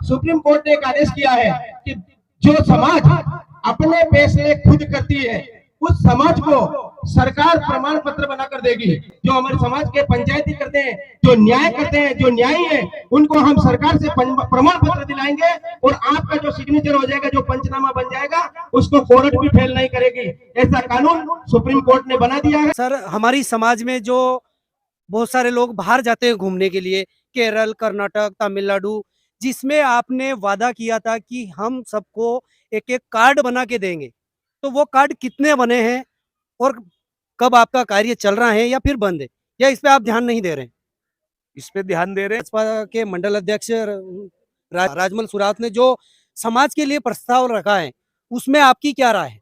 Supreme court ने एक आदेश किया है कि जो समाज अपने फैसले खुद करती है उस समाज को सरकार प्रमाण पत्र बनाकर देगी। जो हमारे समाज के पंचायती करते हैं, जो न्याय करते हैं, जो न्यायी है, उनको हम सरकार से प्रमाण पत्र दिलाएंगे और आपका जो सिग्नेचर हो जाएगा, जो पंचनामा बन जाएगा, उसको कोर्ट भी फेल नहीं करेगी। ऐसा कानून सुप्रीम कोर्ट ने बना दिया है। सर, हमारी समाज में जो बहुत सारे लोग बाहर जाते हैं घूमने के लिए, केरल, कर्नाटक, तमिलनाडु, जिसमें आपने वादा किया था कि हम सबको एक एक कार्ड बना के देंगे, तो वो कार्ड कितने बने हैं और कब आपका कार्य चल रहा है या फिर बंद है, या इस पे आप ध्यान नहीं दे रहे हैं? इस पे ध्यान दे रहे हैं। भाजपा के मंडल अध्यक्ष राजमल सुरावत ने जो समाज के लिए प्रस्ताव रखा है, उसमें आपकी क्या राय है?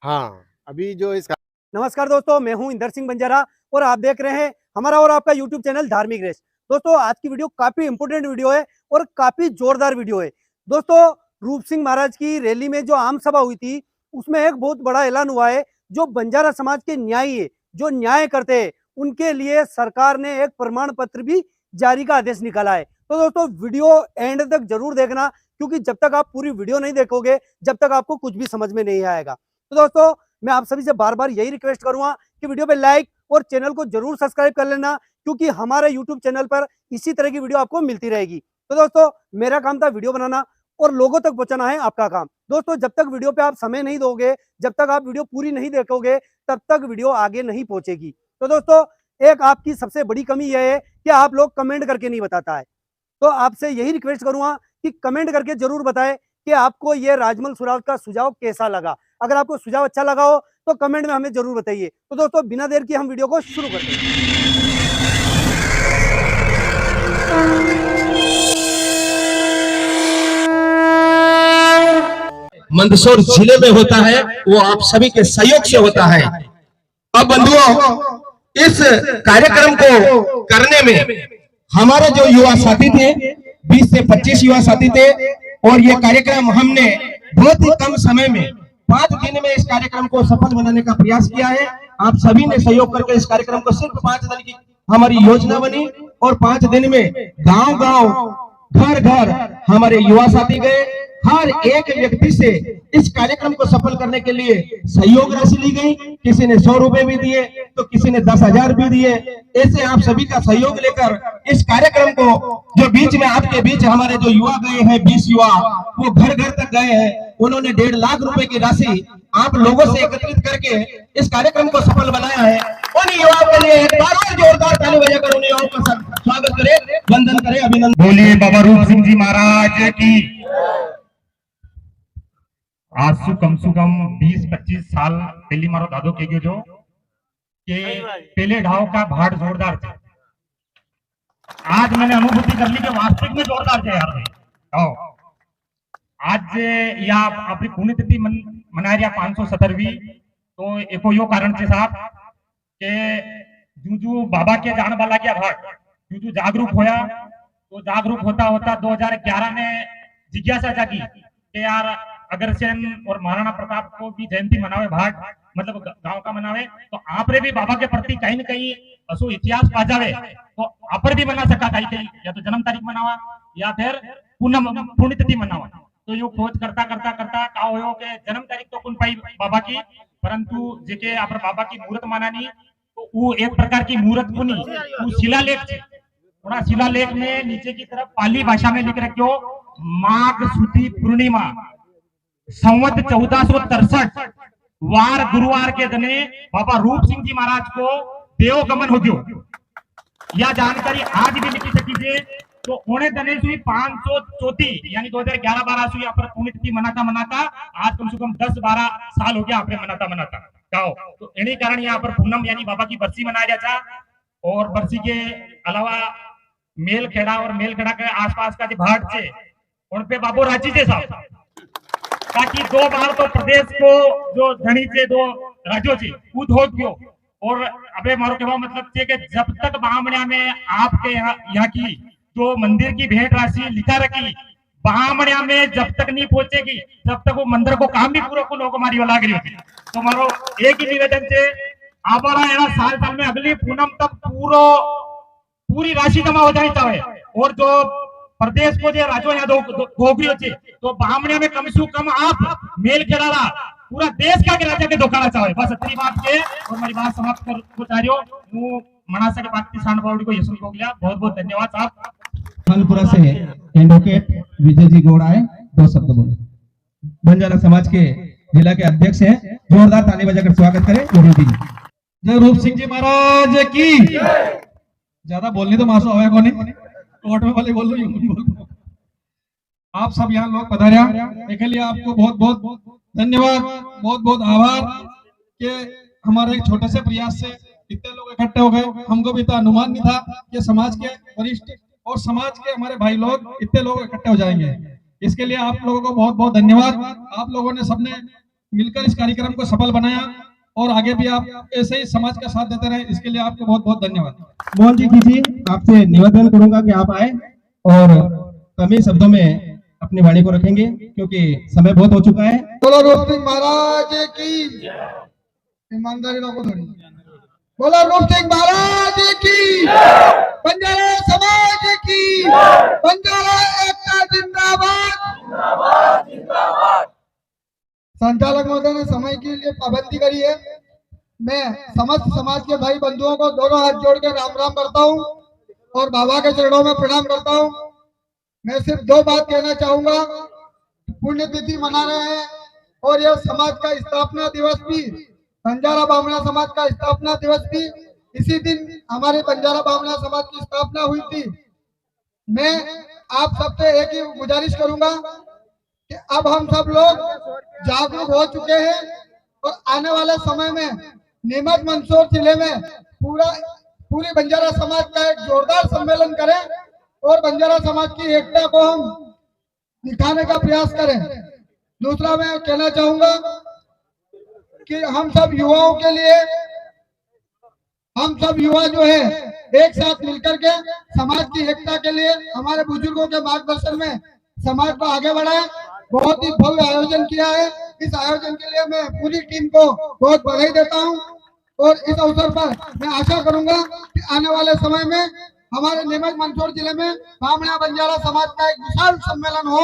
हाँ, अभी जो इसका नमस्कार दोस्तों, मैं हूं इंदर सिंह बंजारा और आप देख रहे हैं हमारा और आपका यूट्यूब चैनल धार्मिक रेस। दोस्तों, आज की वीडियो काफी इंपोर्टेंट वीडियो है और काफी जोरदार वीडियो है। दोस्तों, रूप सिंह महाराज की रैली में जो आम सभा हुई थी, उसमें एक बहुत बड़ा ऐलान हुआ है। जो बंजारा समाज के न्यायी है, जो न्याय करते हैं, उनके लिए सरकार ने एक प्रमाण पत्र भी जारी का आदेश निकाला है। तो दोस्तों, वीडियो एंड तक जरूर देखना, क्योंकि जब तक आप पूरी वीडियो नहीं देखोगे, जब तक आपको कुछ भी समझ में नहीं आएगा। तो दोस्तों, मैं आप सभी से बार बार यही रिक्वेस्ट करूंगा कि वीडियो पे लाइक और चैनल को जरूर सब्सक्राइब कर लेना, क्योंकि हमारे यूट्यूब चैनल पर इसी तरह की वीडियो आपको मिलती रहेगी। तो दोस्तों, मेरा काम था वीडियो बनाना और लोगों तक पहुंचाना है आपका काम। दोस्तों, जब तक वीडियो पे आप समय नहीं दोगे, जब तक आप वीडियो पूरी नहीं देखोगे, तब तक वीडियो आगे नहीं पहुंचेगी। तो दोस्तों, एक आपकी सबसे बड़ी कमी यह है कि आप लोग कमेंट करके नहीं बताता है। तो आपसे यही रिक्वेस्ट करूंगा कि कमेंट करके जरूर बताएं कि आपको ये राजमल सुरावत का सुझाव कैसा लगा। अगर आपको सुझाव अच्छा लगा हो तो कमेंट में हमें जरूर बताइए। तो दोस्तों, बिना देर की हम वीडियो को शुरू करते हैं। मंदसौर जिले में होता है, वो आप सभी के सहयोग से होता है। अब बंधुओं, इस कार्यक्रम को करने में हमारे जो युवा साथी थे, 20 से 25 युवा साथी थे, और ये कार्यक्रम हमने बहुत ही कम समय में 5 दिन में इस कार्यक्रम को सफल बनाने का प्रयास किया है। आप सभी ने सहयोग करके इस कार्यक्रम को सिर्फ 5 दिन की हमारी योजना बनी और 5 दिन में गांव-गांव, घर-घर हमारे युवा साथी गए। हर एक व्यक्ति से इस कार्यक्रम को सफल करने के लिए सहयोग राशि ली गई। किसी ने 100 रुपए भी दिए तो किसी ने 10,000 भी दिए। ऐसे आप सभी का सहयोग लेकर इस कार्यक्रम को, जो बीच में आपके बीच हमारे जो युवा गए हैं, 20 युवा, वो घर घर तक गए हैं। उन्होंने 1.5 लाख रुपए की राशि आप लोगों से एकत्रित करके इस कार्यक्रम को सफल बनाया है। उन युवाओं के लिए एक बार और जोरदार ताली बजाकर उन युवाओं का स्वागत करें, वंदन करें, अभिनंदन। बोलिए बाबा रूप सिंह जी महाराज की। आज कम से कम 20-25 साल पहली मारो दादो के जो के पहले ढाव का भाट जोरदार थे। आज मैंने अनुभूति कर ली कि वास्तविक में जोरदार थे यार। आज या अपनी पुण्यतिथि मना रहा 517वीं, तो एको यो कारण से साहब के जू बाबा के जान वाला क्या भाट जू जागरूक होया, तो जागरूक होता होता 2011 में जिज्ञासा जागी कि यार अग्रसेन और महाराणा प्रताप को भी जयंती मनावे, भाट मतलब गांव का मनावे, तो आपरे भी बाबा के प्रति कहीं न कहीं असो इतिहास पा जावे, तो आपर भी मना सका कहीं या तो जन्म तारीख मनावा या फिर पुण्यतिथि मनावा। तो यो खोज करता करता करता का होयो के जन्म तारीख तो कुन पाई बाबा की, परंतु जेके आपर बाबा की मूर्त मानानी, तो वो एक प्रकार की मूर्त कुनी, वो शिलालेख थी। थोड़ा शिलालेख में नीचे की तरफ पाली भाषा में लिख रखियो, माघ सुदी पूर्णिमा संवत 1463 वार गुरुवार के दिने बाबा रूप सिंह जी महाराज को देवगमन हो गयो। यह जानकारी आज भी मिली सकी थी। तो उन्हें दने सुई 534 यानी 2011-12 सुई पर पुण्यतिथि मनाता आज कम से कम 10-12 साल हो गया आपने मनाता गाओ। तो इन्हीं कारण यहाँ पर पूनम यानी बाबा की बरसी मनाया जाता, और बरसी के अलावा मेलखेड़ा और मेलखेड़ा के आसपास का जो भाट थे उन पे बाबू राजी थे साहब, ताकि 2 बार तो प्रदेश को जो धनी थे 2 राज्यों से कूद हो गयो। और अबे मारो कहवा मतलब थे कि जब तक बामणिया में आपके यहाँ की जो मंदिर की भेंट राशि लिखा रखी, बामणिया में जब तक नहीं पहुंचेगी जब तक वो मंदिर को काम भी पूरा को लोग हमारी लाग रही होती। तो मारो एक ही निवेदन से आबारा एना साल में अगली पूनम तक पूरी राशि जमा हो जानी चाहिए, और जो प्रदेश को जो राजो यहाँ गोगरियों छे तो बामणे में कम से कम आप मेल खेड़ा पूरा देश का राज्य के दोकाना चाहे बस इतनी बात के और मेरी बात समाप्त कर चारियो हूँ मनासा के पार्टी सांडबावड़ी को यशवंत गोगलिया बहुत बहुत धन्यवाद साहब। फलपुरा से एडवोकेट विजय जी गौड़ आए, 2 शब्द बोले। बंजारा समाज के जिला के अध्यक्ष हैं, जोरदार ताली बजाकर स्वागत करें विजय जी। जय रूप सिंह जी महाराज की। ज्यादा बोलनी तो मासो हवे कोनी, कोर्ट में वाले बोल लो, बोल लो। आप सब यहाँ लोग पधारिया इसके लिए आपको बहुत बहुत धन्यवाद, बहुत बहुत आभार कि हमारे एक छोटे से प्रयास से इतने लोग इकट्ठे हो गए। हमको भी इतना अनुमान नहीं था कि समाज के वरिष्ठ और समाज के हमारे भाई लोग इतने लोग इकट्ठे हो जाएंगे। इसके लिए आप लोगों को बहुत बहुत धन्यवाद। आप लोगों ने सबने मिलकर इस कार्यक्रम को सफल बनाया और आगे भी आप ऐसे ही समाज का साथ देते रहे, इसके लिए आपको बहुत बहुत धन्यवाद। मोहन जी आपसे निवेदन करूंगा कि आप आए और कम ही शब्दों में अपनी वाणी को रखेंगे क्योंकि समय बहुत हो चुका है। बोलो रूप सिंह महाराज की, ईमानदारी रखो थोड़ी। बोलो रूप सिंह महाराज की, बंजारा समाज की, बंजारा एकता जिंदाबाद जिंदाबाद। संचालक महोदय ने समय के लिए पाबंदी करी है। मैं समस्त समाज के भाई बंधुओं को दोनों हाथ जोड़ के राम राम करता हूँ और बाबा के चरणों में प्रणाम करता हूँ। मैं सिर्फ 2 बात कहना चाहूंगा। पुण्यतिथि मना रहे हैं और यह समाज का स्थापना दिवस भी, बंजारा बामणा समाज का स्थापना दिवस भी इसी दिन हमारे बंजारा बामणा समाज की स्थापना हुई थी। मैं आप सबसे एक ही गुजारिश करूंगा कि अब हम सब लोग जागरूक हो चुके हैं और आने वाले समय में नीमच मंदसौर जिले में पूरी बंजारा समाज का एक जोरदार सम्मेलन करें और बंजारा समाज की एकता को हम दिखाने का प्रयास करें। दूसरा मैं कहना चाहूंगा कि हम सब युवाओं के लिए, हम सब युवा जो है एक साथ मिलकर के समाज की एकता के लिए हमारे बुजुर्गों के मार्गदर्शन में समाज को आगे बढ़ाएं। बहुत ही भव्य आयोजन किया है। इस आयोजन के लिए मैं पूरी टीम को बहुत बधाई देता हूं और इस अवसर पर मैं आशा करूंगा कि आने वाले समय में हमारे नीमच मंदसौर जिले में बामणा बंजारा समाज का एक विशाल सम्मेलन हो।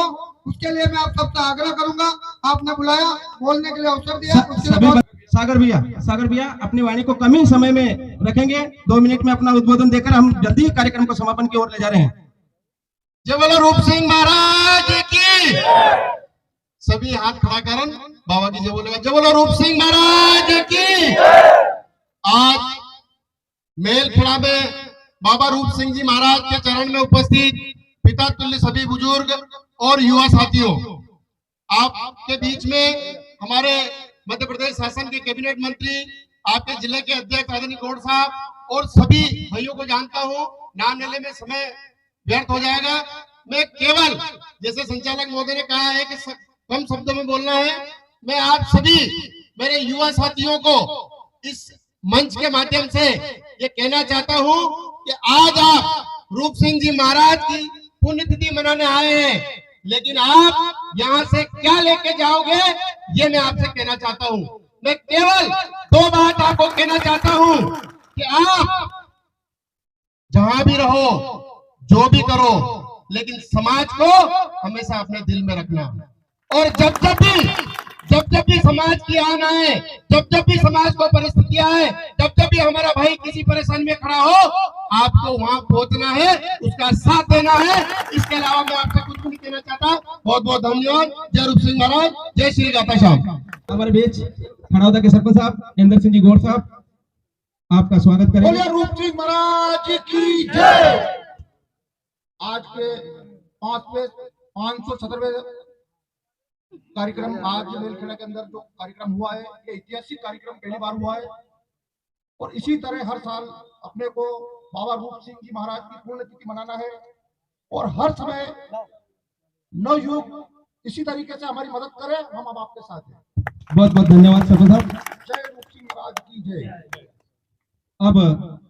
उसके लिए मैं आप सबसे आग्रह करूंगा। आपने बुलाया, बोलने के लिए अवसर दिया, उसके लिए बहुत... सागर भैया अपनी वाणी को कम ही समय में रखेंगे। 2 मिनट में अपना उद्बोधन देकर हम जल्दी कार्यक्रम को समापन की ओर ले जा रहे हैं। जय बोलो रूप सिंह महाराज की। सभी हाथ खड़ा करन, बाबा की जय बोलेगा। जय बोलो रूप सिंह महाराज की। आज मेलखड़ा में बाबा रूप सिंह जी महाराज के चरण में उपस्थित पिता तुल्य सभी बुजुर्ग और युवा साथियों, आपके बीच में हमारे मध्य प्रदेश शासन के कैबिनेट मंत्री, आपके जिले के अध्यक्ष आदरणीय गौड़ साहब और सभी भाइयों को जानता हूं। नाम लेने में समय व्यर्थ हो जाएगा। मैं केवल, जैसे संचालक महोदय ने कहा है कि कम शब्दों में बोलना है, मैं आप सभी मेरे युवा साथियों को इस मंच के माध्यम से ये कहना चाहता हूं कि आज आप रूप सिंह जी महाराज की पुण्यतिथि मनाने आए हैं, लेकिन आप यहाँ से क्या लेके जाओगे ये मैं आपसे कहना चाहता हूँ। मैं केवल 2 बात आपको कहना चाहता हूँ कि आप जहां भी रहो, जो भी करो, लेकिन समाज को हमेशा अपने दिल में रखना। और जब भी समाज की आन आए, जब भी समाज को परिस्थितियां आए, जब भी हमारा भाई किसी परेशानी में खड़ा हो, आपको वहां पहुंचना है, उसका साथ देना है। इसके अलावा मैं आपसे कुछ भी नहीं कहना चाहता। बहुत बहुत धन्यवाद। जय रूप सिंह महाराज, जय श्री गाता श्याम। हमारे बीच खड़ौदा के सरपंच साहब इंदर सिंह जी गौड़ साहब, आपका स्वागत करेंगे। बोलिए रूप सिंह महाराज की जय। आज के 517वें कार्यक्रम, आज मेलखेड़ा के अंदर जो कार्यक्रम हुआ है, ये ऐतिहासिक कार्यक्रम पहली बार हुआ है और इसी तरह हर साल अपने को बाबा रूप सिंह जी महाराज की पुण्यतिथि मनाना है और हर समय नवयुग इसी तरीके से हमारी मदद करें। हम अब आपके साथ हैं। बहुत बहुत धन्यवाद सरपंच साहब। जय रूप सिंह महाराज की जय। अब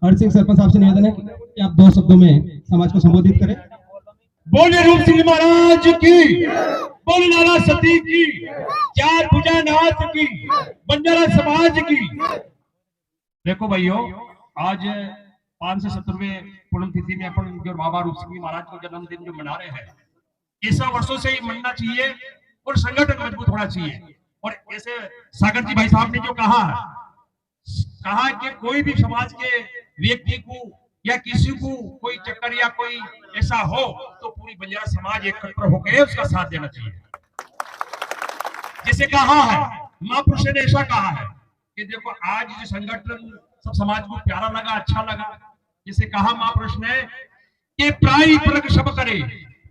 हर सिंह सरपंच साहब से निवेदन है कि आप 2 शब्दों में समाज को संबोधित करें। बोलिए रूप सिंह महाराज की, बोल लाला सती की, 4 भुजानाथ की, बंजारा समाज की। देखो भाइयों, आज 570वें पुण्यतिथि में अपन जो बाबा रूप सिंह जी महाराज को जन्मदिन जो मना रहे हैं, ऐसा वर्षों से ही मनना चाहिए और संगठन मजबूत होना चाहिए। और जैसे सागर जी भाई साहब ने जो कहा कि कोई भी समाज के व्यक्ति को या किसी को कोई चक्कर या कोई ऐसा हो तो पूरी बंजारा समाज एकत्र होकर उसका साथ देना चाहिए। जैसे कहा है महापुरुष ने ऐसा कहा है कि देखो आज जो संगठन सब समाज को प्यारा लगा, अच्छा लगा। जैसे कहा महापुरुष ने कि प्राई परक सब करे,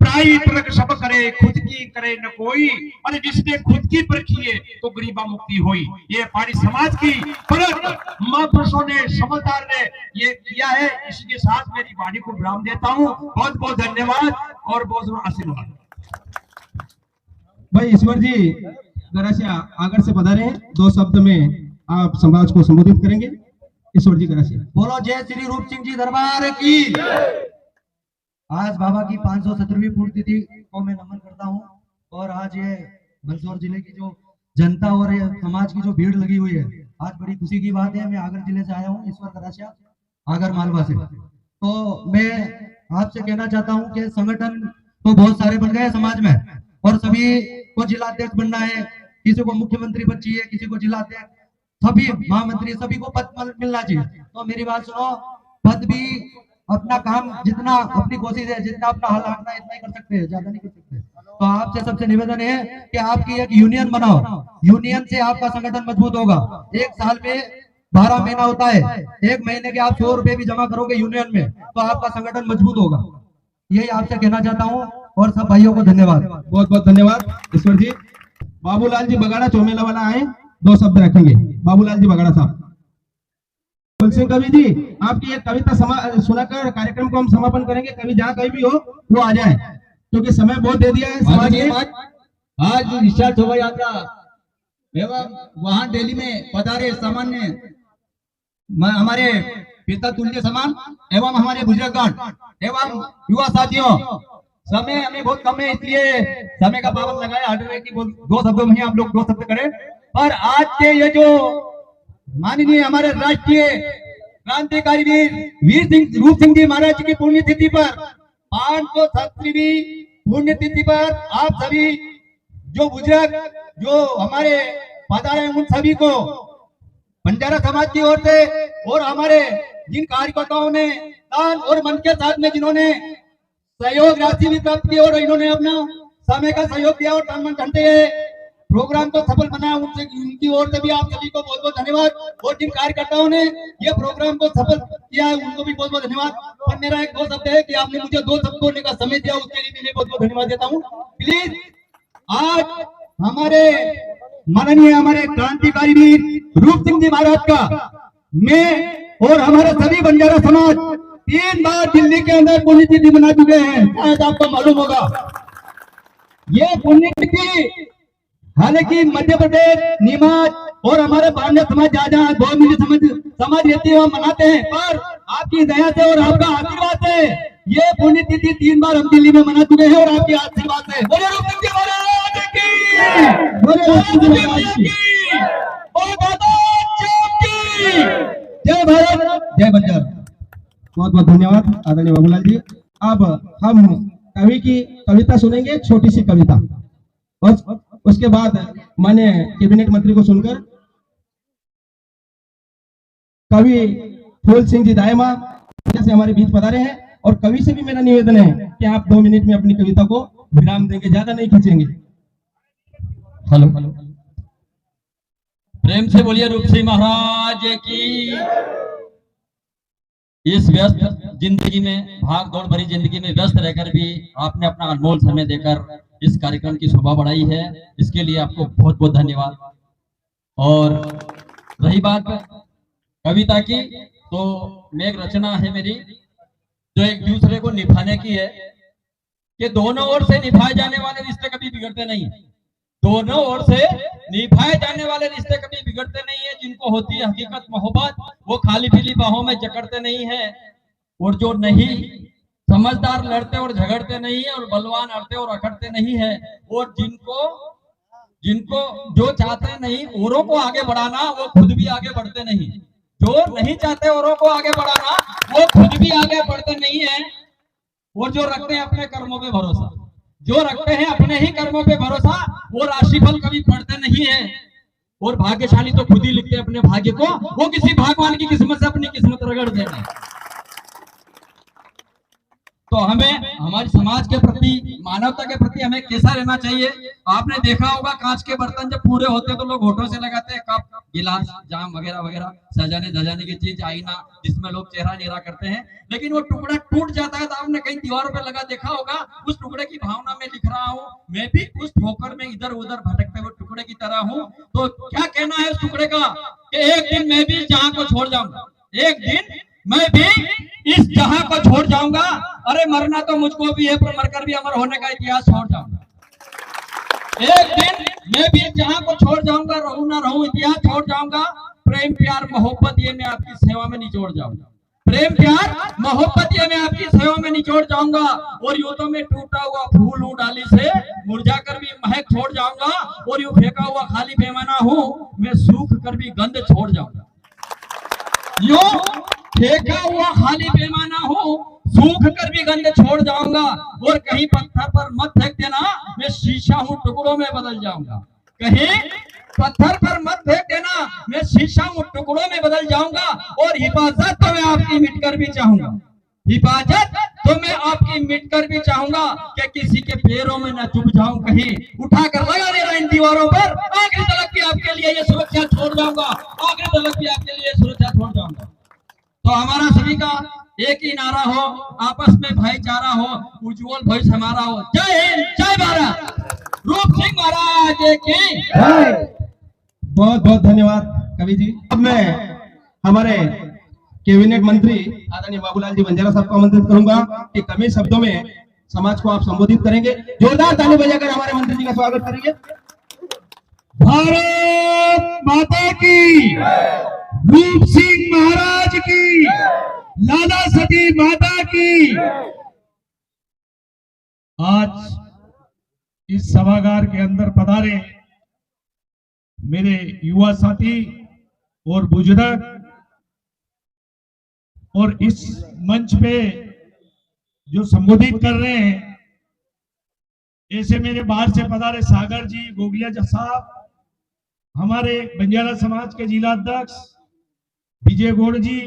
प्राई परक सब करे, खुद की करे न कोई, और जिसने खुद की परखी है तो गरीबा मुक्ति हुई। ये हमारी समाज की परख महापुरुषों ने, समझदार ने ये किया है। इसी के साथ मेरी वाणी को विराम देता हूँ। बहुत बहुत धन्यवाद और बहुत बहुत आशीर्वाद। भाई ईश्वर जी जरा से आगर से पधारे हैं, 2 शब्द में आप समाज को संबोधित करेंगे। ईश्वर जी जरा से बोलो जय श्री रूप सिंह जी दरबार की। आज बाबा की 570वीं पुण्यतिथि को मैं नमन करता हूं। और आज ये मंदसौर जिले की जो जनता और ये समाज की जो भीड़ लगी हुई है, आज बड़ी खुशी की बात है। मैं आगर जिले से आया हूं, ईश्वर गरासिया आगर मालवा से। तो मैं आपसे कहना चाहता हूं कि संगठन तो बहुत सारे बन गए समाज में, और सभी को जिलाध्यक्ष बनना है, किसी को मुख्यमंत्री पद चाहिए, किसी को जिलाध्यक्ष, सभी महामंत्री, सभी को पद मिलना चाहिए। तो मेरी बात सुनो, पद भी अपना काम जितना अपनी कोशिश है, जितना अपना हल आंकना इतना ही कर सकते हैं, ज्यादा नहीं कर सकते। तो आपसे सबसे निवेदन है कि आपकी एक यूनियन बनाओ, यूनियन से आपका संगठन मजबूत होगा। 1 साल में 12 महीना होता है, 1 महीने के आप 100 रुपए भी जमा करोगे यूनियन में तो आपका संगठन मजबूत होगा। यही आपसे कहना चाहता हूँ, और सब भाइयों को धन्यवाद। बहुत बहुत धन्यवाद ईश्वर जी। बाबूलाल जी बगाड़ा चौमेला वाला आए, 2 शब्द रखेंगे। बाबूलाल जी बगाड़ा साहब। फूल सिंह कवि जी, आपकी एक कविता सुनाकर कार्यक्रम को हम समापन करेंगे। कवि जहाँ कहीं भी हो वो आ जाए, क्योंकि समय बहुत दे दिया है समाज ने। आज विशाल शोभा यात्रा एवं वहां दिल्ली में पधारे सामान्य हमारे पिता तुल्य समान एवं हमारे बुजुर्गगण एवं युवा साथियों, समय हमें बहुत कम है, इसलिए समय का पाबंद लगाया। हट रहे कि 2 शब्दों में ही आप लोग 2 शब्द करें। पर आज के ये जो माननीय हमारे राष्ट्रीय क्रांतिकारी वीर रूप सिंह जी महाराज की पुण्यतिथि पर 570वीं पुण्यतिथि पर आप सभी जो बुजुर्ग जो हमारे पधारे उन सभी को बंजारा समाज की ओर से और हमारे जिन कार्यकर्ताओं ने तन और मन के साथ में जिन्होंने सहयोग राशि भी प्राप्त की और इन्होंने अपना समय का सहयोग दिया और तन मन धन से प्रोग्राम को सफल बनाया, उनसे उनकी ओर से भी आप सभी को बहुत बहुत धन्यवाद। और जिन कार्यकर्ताओं ने ये प्रोग्राम को सफल किया है उनको भी बहुत बहुत धन्यवाद। और मेरा एक 2 शब्द है कि आपने मुझे 2 शब्द बोलने का समय दिया, उसके लिए भी मैं बहुत बहुत धन्यवाद देता हूँ। प्लीज आज हमारे माननीय हमारे क्रांतिकारी वीर रूप सिंह जी महाराज का मैं और हमारे सभी बंजारा समाज 3 बार दिल्ली के अंदर पुण्यतिथि मना चुके हैं, शायद आपको मालूम होगा। ये पुण्यतिथि हालांकि मध्य प्रदेश, नीमच और हमारे पांड्य समाज जहाँ बहुमिलीय समाज रहती है वहाँ मनाते हैं, पर आपकी दया से और आपका आशीर्वाद से ये पुण्यतिथि 3 बार हम दिल्ली में मना चुके हैं और आपके आशीर्वाद से। बोले रूप सिंह जी महाराज की, बोले रूप सिंह जी महाराज की, बोले दादा चौक की। जय भारत, जय बंजारा। बहुत बहुत धन्यवाद आदरणीय बाबूलाल जी। अब हम कवि की कविता सुनेंगे, छोटी सी कविता, और उसके बाद माननीय कैबिनेट मंत्री को सुनकर कवि फूल सिंह जी दायमा से हमारे बीच पधारे हैं। और कवि से भी मेरा निवेदन है कि आप 2 मिनट में अपनी कविता को विराम देंगे, ज्यादा नहीं खींचेंगे। हेलो, प्रेम से बोलिए रूप सिंह महाराज की। इस व्यस्त जिंदगी में, भाग दौड़ भरी जिंदगी में व्यस्त रहकर भी आपने अपना अनमोल समय देकर इस कार्यक्रम की शोभा बढ़ाई है, इसके लिए आपको बहुत बहुत धन्यवाद। और रही बात कविता की, तो मैं एक रचना है मेरी जो एक दूसरे को निभाने की है कि दोनों ओर से निभाए जाने वाले रिश्ते कभी बिगड़ते नहीं, दोनों ओर से निभाए जाने वाले रिश्ते कभी बिगड़ते नहीं है। जिनको होती है हकीकत मोहब्बत, वो खाली पीली बाहों में जकड़ते नहीं है, और जो नहीं समझदार लड़ते और झगड़ते नहीं है, और बलवान अड़ते और अकड़ते नहीं है। और जिनको जो चाहते नहीं औरों को आगे बढ़ाना, वो खुद भी आगे बढ़ते नहीं। जो नहीं चाहते औरों को आगे बढ़ाना, वो खुद भी आगे बढ़ते नहीं है। और जो रखते हैं अपने कर्मों पे भरोसा, जो रखते हैं अपने ही कर्मों पे भरोसा, वो राशिफल कभी पढ़ते नहीं है। और भाग्यशाली तो खुद ही लिखते हैं अपने भाग्य को, वो किसी भगवान की किस्मत से अपनी किस्मत रगड़ देंगे। तो हमें हमारी समाज के प्रति, मानवता के प्रति हमें कैसा रहना चाहिए। आपने देखा होगा कांच के बर्तन जब पूरे होते हैं तो लोग होठों से लगाते हैं, कप, गिलास, जाम वगैरह वगैरह, सजाने धजाने की चीज, आईना जिसमें लोग चेहरा नीरा करते हैं। लेकिन वो टुकड़ा टूट जाता है तो आपने कहीं दीवारों पे लगा देखा होगा। उस टुकड़े की भावना में लिख रहा हूँ, मैं भी उस ठोकर में इधर उधर भटकते हुए टुकड़े की तरह हूँ। तो क्या कहना है उस टुकड़े का कि एक दिन मैं भी जहां को छोड़ जाऊंगा, एक दिन मैं भी इस जहां को छोड़ जाऊंगा। अरे मरना तो मुझको भी है, पर मरकर भी अमर होने का इतिहास छोड़ जाऊंगा। एक दिन मैं भी इस जहां को छोड़ जाऊंगा, रहूं ना रहूं इतिहास छोड़ जाऊंगा। प्रेम प्यार मोहब्बत ये मैं आपकी सेवा में निचोड़ जाऊंगा, प्रेम प्यार मोहब्बत ये मैं आपकी सेवा में निचोड़ जाऊंगा। और यूं तो मैं टूटा हुआ फूल हूं, डाली से मुरझाकर भी महक छोड़ जाऊंगा। और यूं फेंका हुआ खाली पैमाना हूं, मैं सूख कर भी गंध छोड़ जाऊंगा। यूं फेंका हुआ खाली पैमाना हो, सूख कर भी गंध छोड़ जाऊंगा। और कहीं पत्थर पर मत फेंक देना, मैं शीशा हूं टुकड़ों में बदल जाऊंगा। कहीं पत्थर पर मत फेंक देना, मैं शीशा हूं टुकड़ों में बदल जाऊंगा। और हिफाजत तो मैं आपकी मिटकर भी चाहूंगा, हिफाजत तो मैं आपकी मिटकर भी चाहूंगा कि किसी के पैरों में न चुभ जाऊं। कहीं उठाकर लगा देना इन दीवारों पर, आखिरी तलक भी आपके लिए ये सुरक्षा छोड़ जाऊंगा, आखिरी तलक भी आपके लिए सुरक्षा छोड़ जाऊंगा। तो हमारा सभी का एक ही नारा हो, आपस में भाईचारा हो, उज्जवल भविष्य हमारा हो। जय हिंद, जय भारत, रूप सिंह महाराज की बहुत बहुत धन्यवाद कवि जी। अब मैं हमारे कैबिनेट मंत्री आदरणीय बाबूलाल जी बंजारा साहब को आमंत्रित करूंगा कि कम शब्दों में समाज को आप संबोधित करेंगे। जोरदार ताली बजाकर हमारे मंत्री जी का स्वागत करेंगे। भारत माता की, रूप सिंह महाराज की, लाला सती माता की। आज इस सभागार के अंदर पधारे मेरे युवा साथी और बुजुर्ग, और इस मंच पे जो संबोधित कर रहे हैं, ऐसे मेरे बाहर से पधारे सागर जी, गोगिया साहब, हमारे बंजारा समाज के जिला अध्यक्ष विजय गौड़ जी,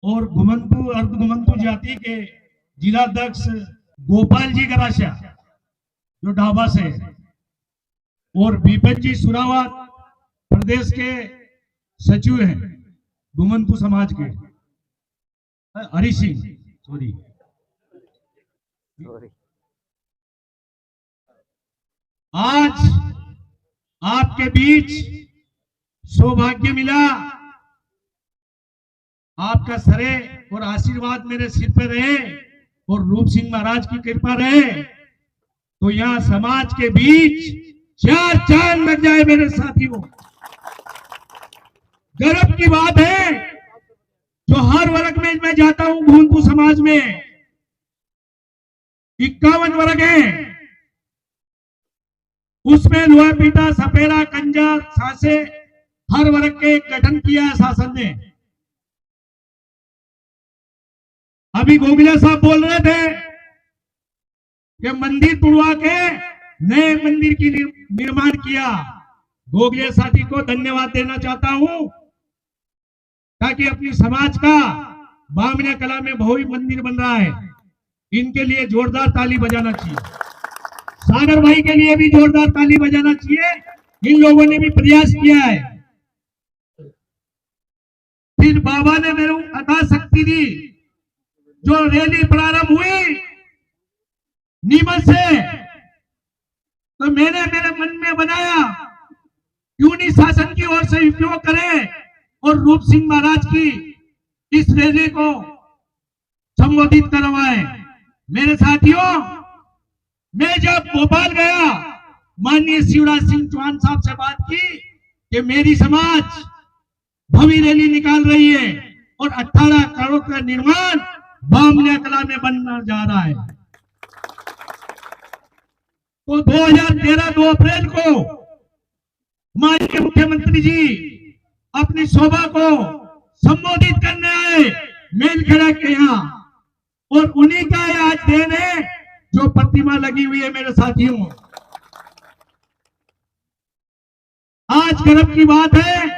और घुमंतु अर्ध घुमंतु जाति के जिला अध्यक्ष गोपाल जी गराशा जो ढाबा से, और विपिन जी सुरावत प्रदेश के सचिव हैं घुमंतु समाज के, हरी सिंह सॉरी, आज आपके बीच सौभाग्य मिला, आपका सरे और आशीर्वाद मेरे सिर पर रहे और रूप सिंह महाराज की कृपा रहे, तो यहाँ समाज के बीच चार चांद लग जाए मेरे साथियों। गर्व की बात है, जो हर वर्ग में मैं जाता हूं, भूनपू समाज में 51 वर्ग हैं, उसमें लोहा पीटा सपेरा कंजर सासे हर वर्ग के गठन किया है शासन ने। अभी गोगिला साहब बोल रहे थे कि मंदिर तुड़वा के नए मंदिर की निर्माण किया। गोगिला साथी को धन्यवाद देना चाहता हूं, ताकि अपनी समाज का बामनिया कला में भव्य मंदिर बन रहा है, इनके लिए जोरदार ताली बजाना चाहिए। सागर भाई के लिए भी जोरदार ताली बजाना चाहिए, इन लोगों ने भी प्रयास किया है। फिर बाबा ने मेरे को अथा शक्ति दी, जो रैली प्रारंभ हुई नीमच से, तो मैंने मेरे मन में बनाया क्यों नहीं शासन की ओर से उपयोग करें और रूप सिंह महाराज की इस रैली को संबोधित करवाएं। मेरे साथियों, मैं जब भोपाल गया, माननीय शिवराज सिंह चौहान साहब से बात की कि मेरी समाज भव्य रैली निकाल रही है और 18 करोड़ का निर्माण बामनिया कला में बनना जा रहा है। तो 2013 2 अप्रैल को माननीय मुख्यमंत्री जी अपनी शोभा को संबोधित करने आए मेलखड़ा के यहाँ, और उन्हीं का ये आज देन है जो प्रतिमा लगी हुई है मेरे साथियों। आज गर्व की बात है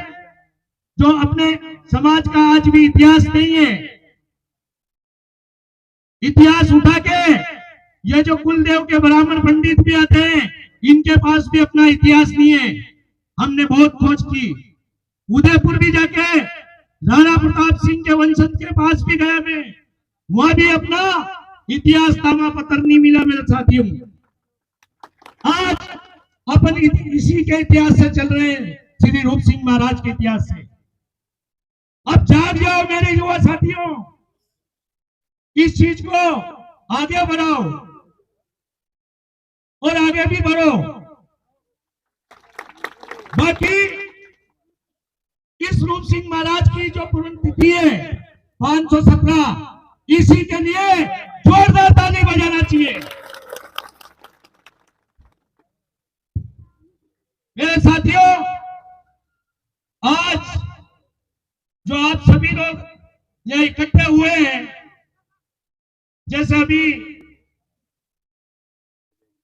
जो अपने समाज का आज भी इतिहास नहीं है, इतिहास उठा के ये जो कुलदेव के ब्राह्मण पंडित भी आते हैं, इनके पास भी अपना इतिहास नहीं है। हमने बहुत खोज की, उदयपुर भी जाके राणा प्रताप सिंह के वंशज के पास भी गया मैं, वहां भी अपना इतिहास तामा पत्र नहीं मिला मेरे साथियों। आज अपन इसी के इतिहास से चल रहे हैं, श्री रूप सिंह महाराज के इतिहास से। अब जाग जाओ मेरे युवा साथियों, इस चीज को आगे बढ़ाओ और आगे भी बढ़ो। बाकी इस रूप सिंह महाराज की जो पुण्यतिथि है 517, इसी के लिए जोरदार ताली बजाना चाहिए। मेरे साथियों, आज जो आप सभी लोग यहाँ इकट्ठे हुए हैं, जैसे अभी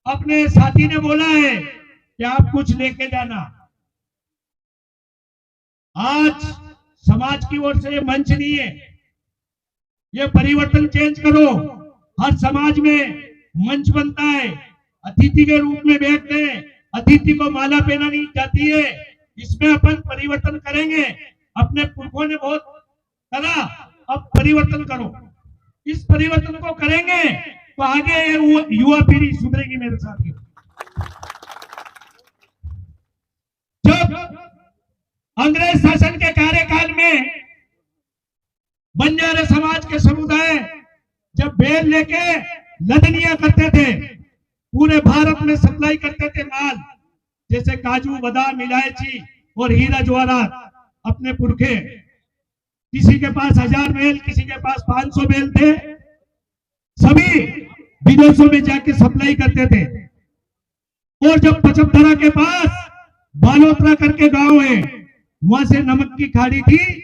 अपने साथी ने बोला है कि आप कुछ लेके जाना, आज समाज की ओर से ये मंच नहीं है, ये परिवर्तन चेंज करो। हर समाज में मंच बनता है, अतिथि के रूप में बैठते हैं, अतिथि को माला पहनानी जाती है, इसमें अपन परिवर्तन करेंगे। अपने पुरखों ने बहुत करा, अब परिवर्तन करो। इस परिवर्तन को करेंगे तो आगे युवा पीढ़ी सुधरेगी मेरे साथियों। जब अंग्रेज शासन के कार्यकाल में बंजारे समाज के समुदाय जब बेल लेके लदनियां करते थे, पूरे भारत में सप्लाई करते थे माल, जैसे काजू, बादाम, इलायची और हीरा जवाहरात। अपने पुरखे, किसी के पास 1000 बैल, किसी के पास 500 बैल थे, सभी विदेशों में जाके सप्लाई करते थे। और जब पचपदरा के पास बालोतरा करके गांव है, वहां से नमक की खाड़ी थी,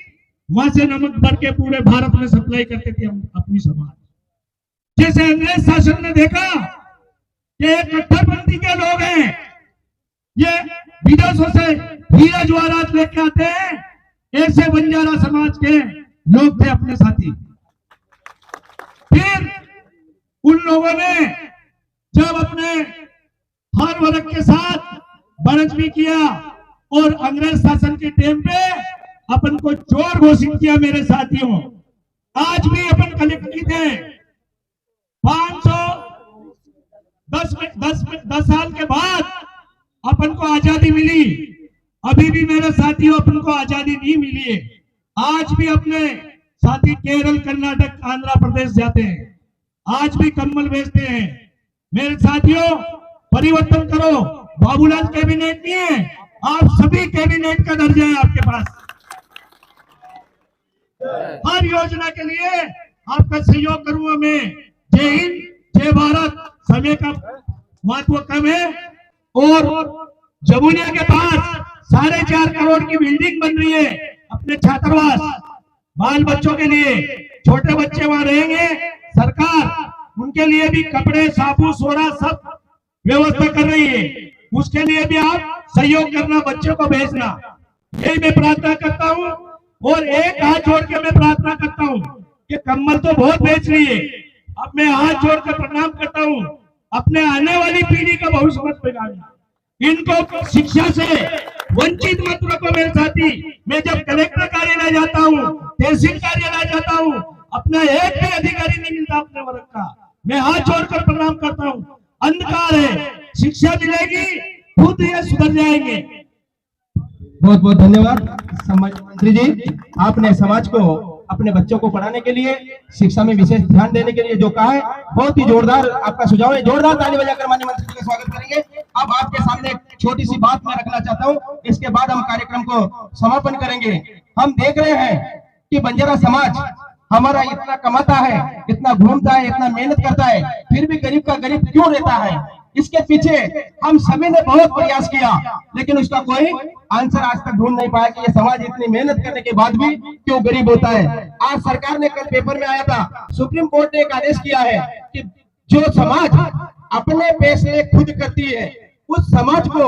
वहां से नमक भर के पूरे भारत में सप्लाई करते थे हम अपनी समाज। जैसे अंग्रेज शासन ने देखा कि ये कट्टरपंथी के लोग हैं, ये विदेशों से हीरा जवाहरात लेके आते हैं, ऐसे बंजारा समाज के लोग थे अपने साथी। फिर उन लोगों ने जब अपने हर वर्ग के साथ बरज भी किया और अंग्रेज शासन के टाइम पे अपन को चोर घोषित किया मेरे साथियों। आज भी अपन कलेक्टर थे, 510 साल के बाद अपन को आजादी मिली। अभी भी मेरे साथियों अपन को आजादी नहीं मिली है। आज भी अपने साथी केरल, कर्नाटक, आंध्र प्रदेश जाते हैं, आज भी कम्बल बेचते हैं। मेरे साथियों, परिवर्तन करो। बाबूलाल कैबिनेट नहीं है, आप सभी कैबिनेट का दर्जा है आपके पास। हर योजना के लिए आपका सहयोग करूंगा मैं। जय हिंद, जय भारत। समय का महत्व कम है और जमुनिया के पास 4.5 करोड़ की बिल्डिंग बन रही है अपने छात्रावास, बाल बच्चों के लिए। छोटे बच्चे वहां रहेंगे, सरकार उनके लिए भी कपड़े, साबुन, सोडा सब व्यवस्था कर रही है। उसके लिए भी आप सहयोग करना, बच्चों को भेजना। यही मैं प्रार्थना करता हूँ और एक हाथ जोड़ के मैं प्रार्थना करता हूँ कि कम्बल तो बहुत बेच रही है, अब मैं हाथ जोड़कर प्रणाम करता हूँ, अपने आने वाली पीढ़ी का भविष्य मत बिगाड़ना, इनको शिक्षा से वंचित मत रखो मेरे साथी। मैं जब कलेक्टर कार्यालय जाता हूँ, तहसील कार्यालय जाता हूँ, अपना एक भी अधिकारी नहीं मिलता अपने वर्ग का। मैं हाथ जोड़कर प्रणाम करता हूँ। अंधकार है, शिक्षा मिलेगी, खुद ये सुधर जाएंगे। बहुत बहुत धन्यवाद सम्मानित मंत्री जी, आपने समाज को, अपने बच्चों को पढ़ाने के लिए, शिक्षा में विशेष ध्यान देने के लिए जो कहा है, बहुत ही जोरदार आपका सुझाव है। जोरदार ताली बजाकर माननीय मंत्री जी का स्वागत करेंगे। अब आपके सामने एक छोटी सी बात मैं रखना चाहता हूँ, इसके बाद हम कार्यक्रम को समापन करेंगे। हम देख रहे हैं कि बंजारा समाज हमारा इतना कमाता है, इतना घूमता है, इतना मेहनत करता है, फिर भी गरीब का गरीब क्यों रहता है? इसके पीछे हम सभी ने बहुत प्रयास किया, लेकिन उसका कोई आंसर आज तक ढूंढ नहीं पाया कि ये समाज इतनी मेहनत करने के बाद भी क्यों गरीब होता है। आज सरकार ने, कल पेपर में आया था, सुप्रीम कोर्ट ने एक आदेश किया है कि जो समाज अपने फैसले खुद करती है उस समाज को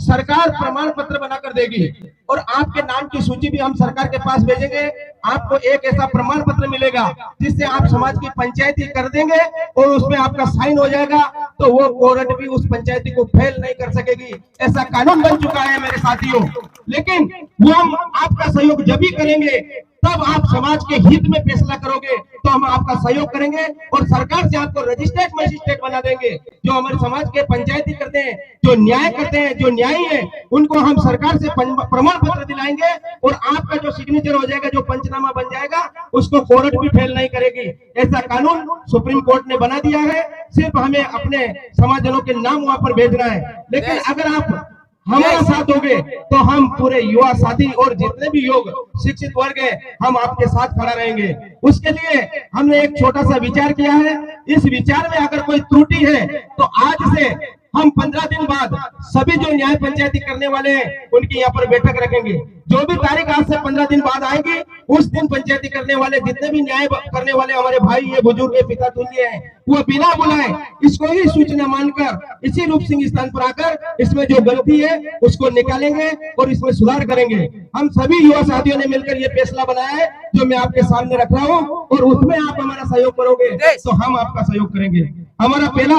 सरकार प्रमाण पत्र बनाकर देगी और आपके नाम की सूची भी हम सरकार के पास भेजेंगे। आपको एक ऐसा प्रमाण पत्र मिलेगा जिससे आप समाज की पंचायती कर देंगे और उसमें आपका साइन हो जाएगा, तो वो कोर्ट भी उस पंचायती को फेल नहीं कर सकेगी। ऐसा कानून बन चुका है मेरे साथियों। लेकिन वो हम आपका सहयोग जब भी करेंगे तब आप समाज के हित में फैसला करोगे तो हम आपका सहयोग करेंगे और सरकार से आपको रजिस्ट्रेट मजिस्ट्रेट बना देंगे। जो हमारे समाज के पंचायती करते हैं, जो न्याय करते हैं, जो न्यायी है, उनको हम सरकार से प्रमाण पत्र दिलाएंगे और आपका जो सिग्नेचर हो जाएगा, जो पंचनामा बन जाएगा, उसको कोर्ट भी फेल नहीं करेगी। ऐसा कानून सुप्रीम कोर्ट ने बना दिया है। सिर्फ हमें अपने समाजजनों के नाम वहां पर भेजना है। लेकिन अगर आप हमारा साथ दोगे तो हम पूरे युवा साथी और जितने भी योग शिक्षित वर्ग है, हम आपके साथ खड़ा रहेंगे। उसके लिए हमने एक छोटा सा विचार किया है। इस विचार में अगर कोई त्रुटि है तो आज से हम 15 दिन बाद सभी जो न्याय पंचायती करने वाले हैं उनकी यहाँ पर बैठक रखेंगे। जो भी तारीख आज से 15 दिन बाद आएगी, उस दिन पंचायती करने वाले जितने भी न्याय करने वाले हमारे भाई ये बुजुर्ग है, पिता तुल्य है, वो बिना बुलाए इसको ही सूचना मानकर इसी रूप सिंह स्थान पर आकर इसमें जो गलती है उसको निकालेंगे और इसमें सुधार करेंगे। हम सभी युवा साथियों ने मिलकर ये फैसला बनाया है जो मैं आपके सामने रख रहा हूँ और उसमें आप हमारा सहयोग करोगे तो हम आपका सहयोग करेंगे। हमारा पहला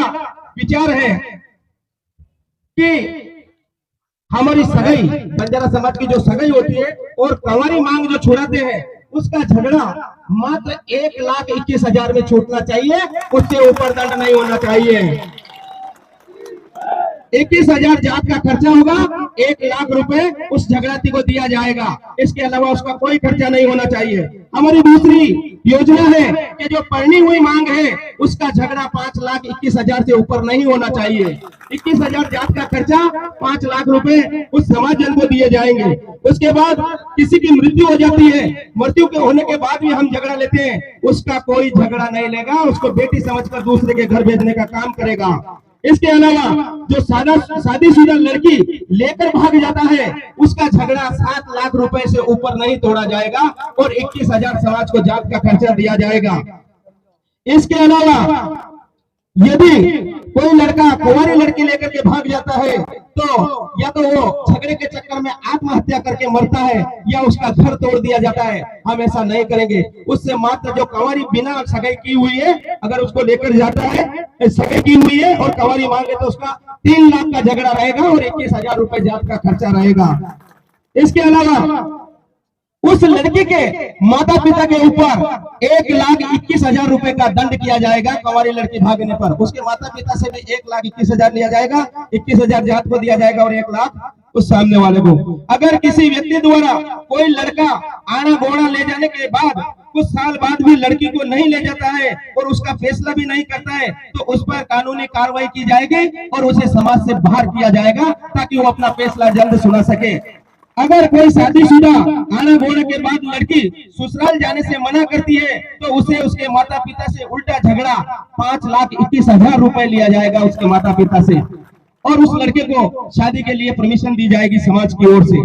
विचार है कि हमारी सगाई, बंजारा समाज की जो सगाई होती है और कंवारी मांग जो छुड़ाते हैं, उसका झगड़ा मात्र 1,21,000 में छूटना चाहिए, उससे ऊपर दंड नहीं होना चाहिए। 21,000 जात का खर्चा होगा, 1,00,000 रुपए उस झगड़ाती को दिया जाएगा। इसके अलावा उसका कोई खर्चा नहीं होना चाहिए। हमारी दूसरी योजना है कि जो पढ़नी हुई मांग है उसका झगड़ा 5,21,000 से ऊपर नहीं होना चाहिए। 21,000 जात का खर्चा, 5,00,000 रुपए उस समाजजन को दिए जाएंगे। उसके बाद किसी की मृत्यु हो जाती है, मृत्यु के होने के बाद भी हम झगड़ा लेते हैं, उसका कोई झगड़ा नहीं लेगा, उसको बेटी समझकर दूसरे के घर भेजने का काम करेगा। इसके अलावा जो शादीशुदा लड़की लेकर भाग जाता है उसका झगड़ा 7,00,000 रुपए से ऊपर नहीं तोड़ा जाएगा और 21,000 समाज को जात का खर्चा दिया जाएगा। इसके अलावा यदि कोई लड़का कुंवारी लड़की लेकर के भाग जाता है तो या तो वो झगड़े के चक्कर में आत्महत्या करके मरता है या उसका घर तोड़ दिया जाता है। हम ऐसा नहीं करेंगे। उससे मात्र जो कंवारी बिना सगाई की हुई है अगर उसको लेकर जाता है, सगाई की हुई है और कंवारी मांगे तो उसका 3,00,000 का झगड़ा रहेगा और 21,000 रुपए जात का खर्चा रहेगा। इसके अलावा उस लड़की के माता पिता के ऊपर 1,21,000 रुपए का दंड किया जाएगा। कंवारी लड़की भागने पर उसके माता पिता से भी 1,21,000 लिया जाएगा, 21,000 जात को दिया जाएगा और 1,00,000 उस सामने वाले को। अगर किसी व्यक्ति द्वारा कोई लड़का आना गोड़ा ले जाने के बाद कुछ साल बाद भी लड़की को नहीं ले जाता है और उसका फैसला भी नहीं करता है तो उस पर कानूनी कार्रवाई की जाएगी और उसे समाज से बाहर किया जाएगा ताकि वो अपना फैसला जल्द सुना सके। अगर कोई शादीशुदा आना गोड़ा के बाद लड़की ससुराल जाने से मना करती है तो उसे उसके माता पिता से उल्टा झगड़ा 5,21,000 रुपए लिया जाएगा उसके माता पिता से और उस लड़के को शादी के लिए परमिशन दी जाएगी समाज की ओर से।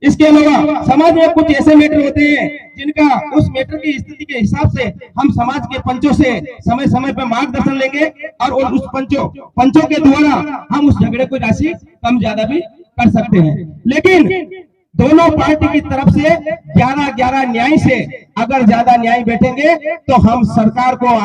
इसके अलावा समाज में कुछ ऐसे मैटर होते हैं जिनका उस मैटर की स्थिति के हिसाब से हम समाज के पंचों से समय समय पर मार्गदर्शन लेंगे और उस पंचों के द्वारा हम उस झगड़े को राशि कम ज्यादा भी कर सकते हैं। लेकिन दोनों पार्टी की तरफ से 11-11 न्याय से अगर ज्यादा न्याय बैठेंगे तो हम सरकार को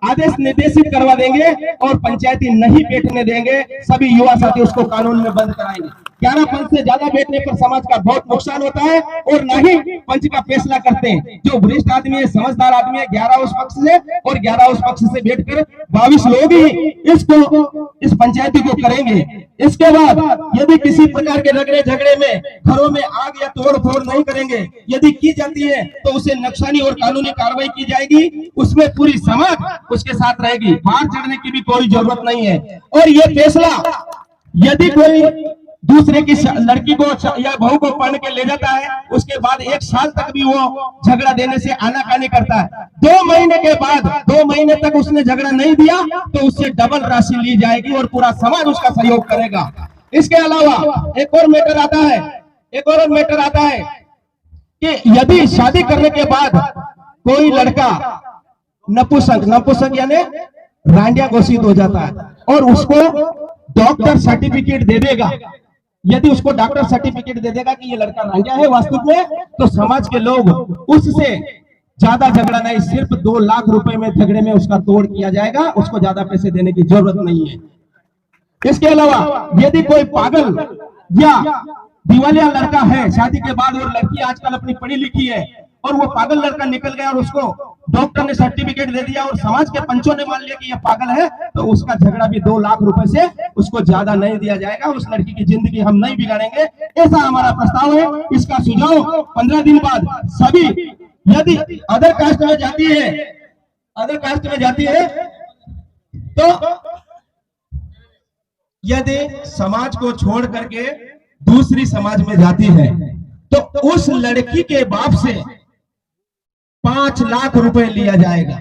आदेश निर्देशित करवा देंगे और पंचायती नहीं बैठने देंगे। सभी युवा साथी उसको कानून में बंद कराएंगे। 11 पंच से ज्यादा बैठने पर समाज का बहुत नुकसान होता है और ना ही पंच का फैसला करते हैं। जो वरिष्ठ आदमी है, समझदार आदमी है, 11 उस पक्ष से और 11 उस पक्ष से बैठकर 22 लोग ही इस पंचायती को करेंगे। इसके बाद यदि किसी प्रकार के रगड़े झगड़े में घरों में आग या तोड़ फोड़ नहीं करेंगे, यदि की जाती है तो उसे नुकसानी और कानूनी कार्रवाई की जाएगी। उसमें पूरी समाज उसके साथ रहेगी, बाहर चढ़ने की भी कोई जरूरत नहीं है। और ये फैसला यदि कोई दूसरे की लड़की को या बहू को पढ़ के ले जाता है, उसके बाद 1 साल तक भी वो झगड़ा देने से आनाकानी करता है। 2 महीने के बाद 2 महीने तक उसने झगड़ा नहीं दिया तो उससे डबल राशि ली जाएगी और पूरा समाज उसका सहयोग करेगा। इसके अलावा एक और मैटर आता है कि यदि शादी करने के बाद कोई लड़का नपुंसक यानी रांडिया घोषित हो जाता है और उसको डॉक्टर सर्टिफिकेट दे देगा, यदि उसको डॉक्टर सर्टिफिकेट दे देगा कि ये लड़का रांडिया है वास्तव में, तो समाज के लोग उससे ज्यादा झगड़ा नहीं, सिर्फ 2 लाख रुपए में झगड़े में उसका तोड़ किया जाएगा, उसको ज्यादा पैसे देने की जरूरत नहीं है। इसके अलावा यदि कोई पागल या दिवालिया लड़का है शादी के बाद, और लड़की आजकल अपनी पढ़ी लिखी है और वो पागल लड़का निकल गया और उसको डॉक्टर ने सर्टिफिकेट दे दिया और समाज के पंचों ने मान लिया कि ये पागल है, तो उसका झगड़ा भी 2 लाख रुपए से उसको ज्यादा नहीं दिया जाएगा। उस लड़की की जिंदगी हम नहीं बिगाड़ेंगे, ऐसा हमारा प्रस्ताव है। इसका सुझाव 15 दिन बाद सभी, यदि अदर कास्ट में जाती है तो यदि समाज को छोड़ करके दूसरी समाज में जाती है तो उस लड़की के बाप से 5 लाख रुपए लिया जाएगा,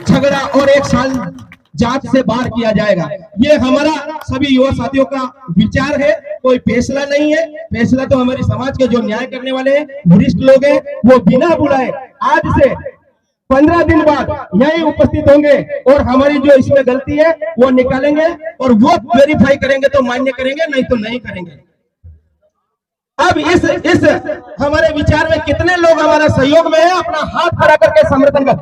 झगड़ा और 1 साल जांच से बाहर किया जाएगा। ये हमारा सभी युवा साथियों का विचार है, कोई फैसला नहीं है। फैसला तो हमारे समाज के जो न्याय करने वाले हैं, वरिष्ठ लोग हैं, वो बिना बुलाए आज से 15 दिन बाद यही उपस्थित होंगे और हमारी जो इसमें गलती है वो निकालेंगे और वो वेरीफाई करेंगे तो मान्य करेंगे, नहीं तो नहीं करेंगे। अब इस हमारे विचार में कितने लोग हमारा सहयोग में है, अपना हाथ खड़ा करके समर्थन कर।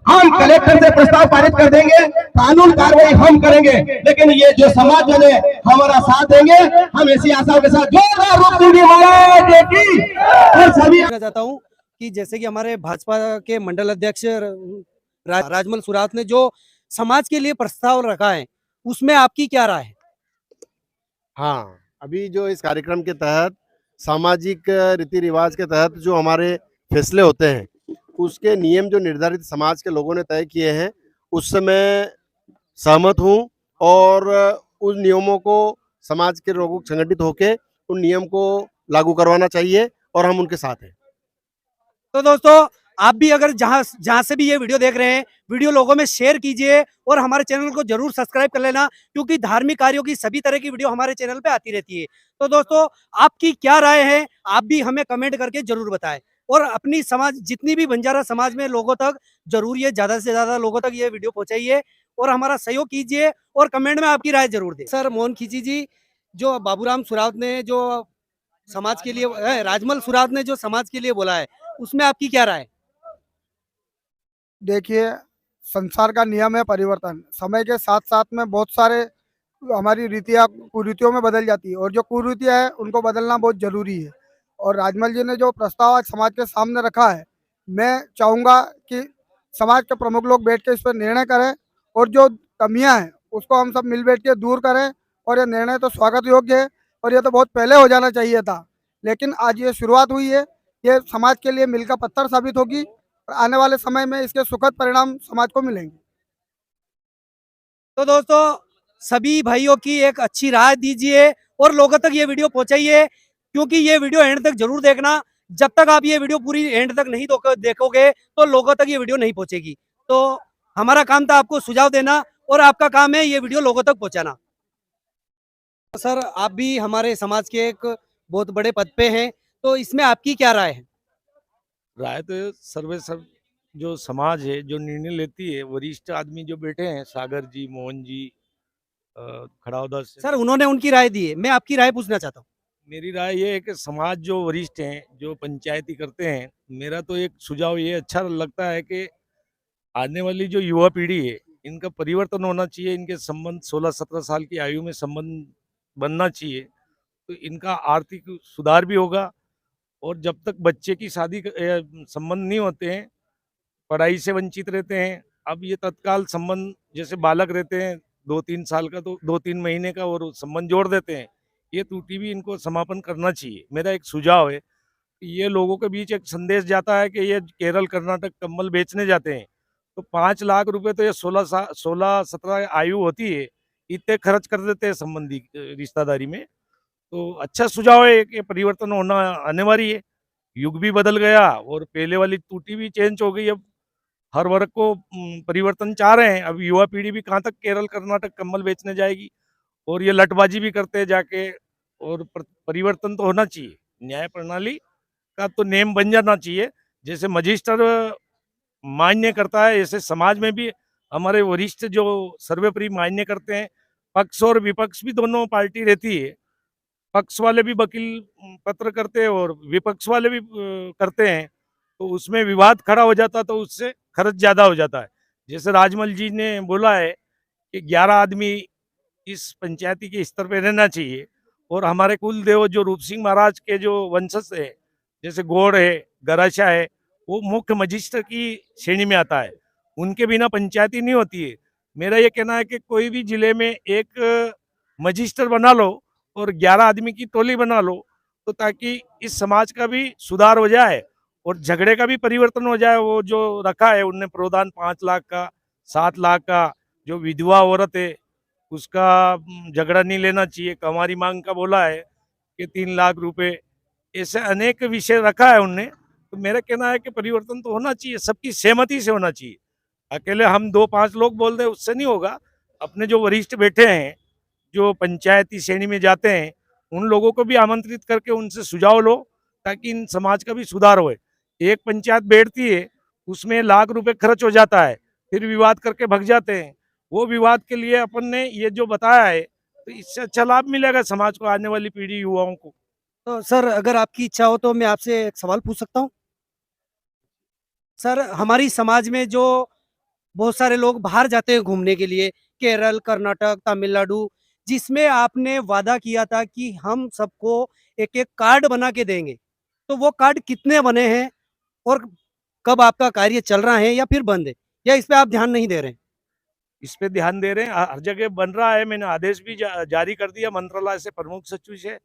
हम कलेक्टर से प्रस्ताव पारित कर देंगे, कानून कार्रवाई हम करेंगे, लेकिन ये जो समाज वाले हमारा साथ देंगे, हम ऐसी आशाओं के साथ जोरदार रूप सिंह जी महाराज की और सभी चाहता हूँ कि जैसे कि हमारे भाजपा के मंडल अध्यक्ष राजमल सुरात ने जो समाज के लिए प्रस्ताव रखा है, उसमें आपकी क्या राय है? हाँ, अभी जो इस कार्यक्रम के तहत सामाजिक रीति रिवाज के तहत जो हमारे फैसले होते हैं, उसके नियम जो निर्धारित समाज के लोगों ने तय किए हैं, उससे मैं सहमत हूँ और उन नियमों को समाज के लोगों संगठित होकर उन नियम को लागू करवाना चाहिए और हम उनके साथ हैं। तो दोस्तों, आप भी अगर जहां से भी ये वीडियो देख रहे हैं, वीडियो लोगों में शेयर कीजिए और हमारे चैनल को जरूर सब्सक्राइब कर लेना, क्योंकि धार्मिक कार्यों की सभी तरह की वीडियो हमारे चैनल पे आती रहती है। तो दोस्तों, आपकी क्या राय है, आप भी हमें कमेंट करके जरूर बताएं और अपनी समाज, जितनी भी बंजारा समाज में लोगों तक जरूर ये ज्यादा से ज्यादा लोगों तक ये वीडियो पहुंचाइए और हमारा सहयोग कीजिए और कमेंट में आपकी राय जरूर दें। सर मोहन खींची जी, जो बाबूराम सुरात ने जो समाज के लिए, राजमल सुरात ने जो समाज के लिए बोला है, उसमें आपकी क्या राय? देखिए, संसार का नियम है परिवर्तन। समय के साथ साथ में बहुत सारे हमारी रीतियाँ कुरीतियों में बदल जाती है और जो कुरीतियाँ है उनको बदलना बहुत जरूरी है। और राजमल जी ने जो प्रस्ताव आज समाज के सामने रखा है, मैं चाहूँगा कि समाज के प्रमुख लोग बैठ के इस पर निर्णय करें और जो कमियां हैं उसको हम सब मिल बैठ के दूर करें। और ये निर्णय तो स्वागत योग्य है और ये तो बहुत पहले हो जाना चाहिए था, लेकिन आज ये शुरुआत हुई है। ये समाज के लिए मील का पत्थर साबित होगी और आने वाले समय में इसके सुखद परिणाम समाज को मिलेंगे। तो दोस्तों, सभी भाइयों की एक अच्छी राय दीजिए और लोगों तक ये वीडियो पहुंचाइए, क्योंकि ये वीडियो एंड तक जरूर देखना। जब तक आप ये वीडियो पूरी एंड तक नहीं देखोगे तो लोगों तक ये वीडियो नहीं पहुंचेगी। तो हमारा काम था आपको सुझाव देना और आपका काम है ये वीडियो लोगों तक पहुंचाना। सर, आप भी हमारे समाज के एक बहुत बड़े पद पे हैं, तो इसमें आपकी क्या राय है? राय तो सर्व जो समाज है, जो निर्णय लेती है, वरिष्ठ आदमी जो बैठे हैं, सागर जी, मोहन जी, खड़ाउदा से। सर, उन्होंने उनकी राय दी है, मैं आपकी राय पूछना चाहता हूँ। मेरी राय ये है कि समाज जो वरिष्ठ हैं, जो पंचायती करते हैं, मेरा तो एक सुझाव ये अच्छा लगता है कि आने वाली जो युवा पीढ़ी है, इनका परिवर्तन होना चाहिए। इनके संबंध 16-17 साल की आयु में संबंध बनना चाहिए, तो इनका आर्थिक सुधार भी होगा। और जब तक बच्चे की शादी संबंध नहीं होते हैं, पढ़ाई से वंचित रहते हैं। अब ये तत्काल संबंध, जैसे बालक रहते हैं 2-3 साल का, तो 2-3 महीने का और संबंध जोड़ देते हैं। ये त्रुटि भी इनको समापन करना चाहिए। मेरा एक सुझाव है कि ये लोगों के बीच एक संदेश जाता है कि ये केरल, कर्नाटक कंबल बेचने जाते हैं, तो 5 लाख रुपए तो ये 16-17 आयु होती है, इतने खर्च कर देते हैं संबंधी रिश्तेदारी में। तो अच्छा सुझाव है कि परिवर्तन होना अनिवार्य है। युग भी बदल गया और पहले वाली त्रुटि भी चेंज हो गई। अब हर वर्ग को परिवर्तन चाह रहे हैं। अब युवा पीढ़ी भी कहाँ तक केरल, कर्नाटक कंबल बेचने जाएगी और ये लटबाजी भी करते हैं जाके। और परिवर्तन तो होना चाहिए। न्याय प्रणाली का तो नेम बन जाना चाहिए। जैसे मजिस्टर मान्य करता है, ऐसे समाज में भी हमारे वरिष्ठ जो सर्वोपरि मान्य करते हैं। पक्ष और विपक्ष भी दोनों पार्टी रहती है। पक्ष वाले भी वकील पत्र करते हैं और विपक्ष वाले भी करते हैं। तो उसमें विवाद खड़ा हो जाता तो उससे खर्च ज्यादा हो जाता है। जैसे राजमल जी ने बोला है कि 11 आदमी इस पंचायती के स्तर पे रहना चाहिए और हमारे कुल देव जो रूप सिंह महाराज के जो वंशज है, जैसे गौड़ है, गराशा है, वो मुख्य मजिस्टर की श्रेणी में आता है। उनके बिना पंचायती नहीं होती है। मेरा ये कहना है कि कोई भी जिले में एक मजिस्टर बना लो और 11 आदमी की टोली बना लो, तो ताकि इस समाज का भी सुधार हो जाए और झगड़े का भी परिवर्तन हो जाए। वो जो रखा है उनने प्रावधान 5 लाख का, 7 लाख का, जो विधवा औरत है उसका झगड़ा नहीं लेना चाहिए। कमारी मांग का बोला है कि 3 लाख रुपए, ऐसे अनेक विषय रखा है उनने। तो मेरा कहना है कि परिवर्तन तो होना चाहिए, सबकी सहमति से होना चाहिए। अकेले हम 2-5 लोग बोल दे उससे नहीं होगा। अपने जो वरिष्ठ बैठे हैं, जो पंचायती श्रेणी में जाते हैं, उन लोगों को भी आमंत्रित करके उनसे सुझाव लो, ताकि इन समाज का भी सुधार होए। एक पंचायत बैठती है, उसमें लाख रुपए खर्च हो जाता है, फिर विवाद करके भग जाते हैं। वो विवाद के लिए अपन ने ये जो बताया है, तो इससे अच्छा लाभ मिलेगा समाज को, आने वाली पीढ़ी, युवाओं को। तो सर अगर आपकी इच्छा हो तो मैं आपसे एक सवाल पूछ सकता हूँ? सर हमारी समाज में जो बहुत सारे लोग बाहर जाते हैं घूमने के लिए, केरल, कर्नाटक, तमिलनाडु, जिसमें आपने वादा किया था कि हम सबको एक-एक कार्ड बना के देंगे। तो वो कार्ड कितने बने हैं और कब आपका कार्य चल रहा है या फिर बंद है? या इस पे आप ध्यान नहीं दे रहे हैं? इस पे ध्यान दे रहे हैं। हर जगह बन रहा है। मैंने आदेश भी जारी कर दिया मंत्रालय से, प्रमुख सचिव से।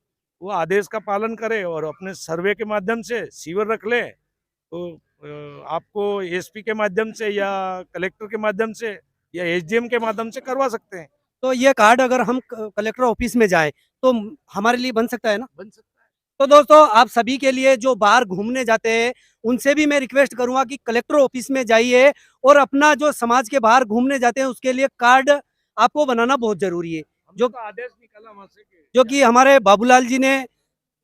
वो आदेश का पालन करें और अपने सर्वे के माध्यम से शिविर रख लें। तो आपको एसपी के माध्यम से या कलेक्टर के माध्यम से या एसडीएम के माध्यम से करवा सकते हैं। तो ये कार्ड अगर हम कलेक्टर ऑफिस में जाएँ तो हमारे लिए बन सकता है ना? बन सकता है। तो दोस्तों आप सभी के लिए जो बाहर घूमने जाते हैं, उनसे भी मैं रिक्वेस्ट करूँगा कि कलेक्टर ऑफिस में जाइए और अपना जो समाज के बाहर घूमने जाते हैं उसके लिए कार्ड आपको बनाना बहुत ज़रूरी है। जो तो आदेश निकला वहाँ से जो कि हमारे बाबूलाल जी ने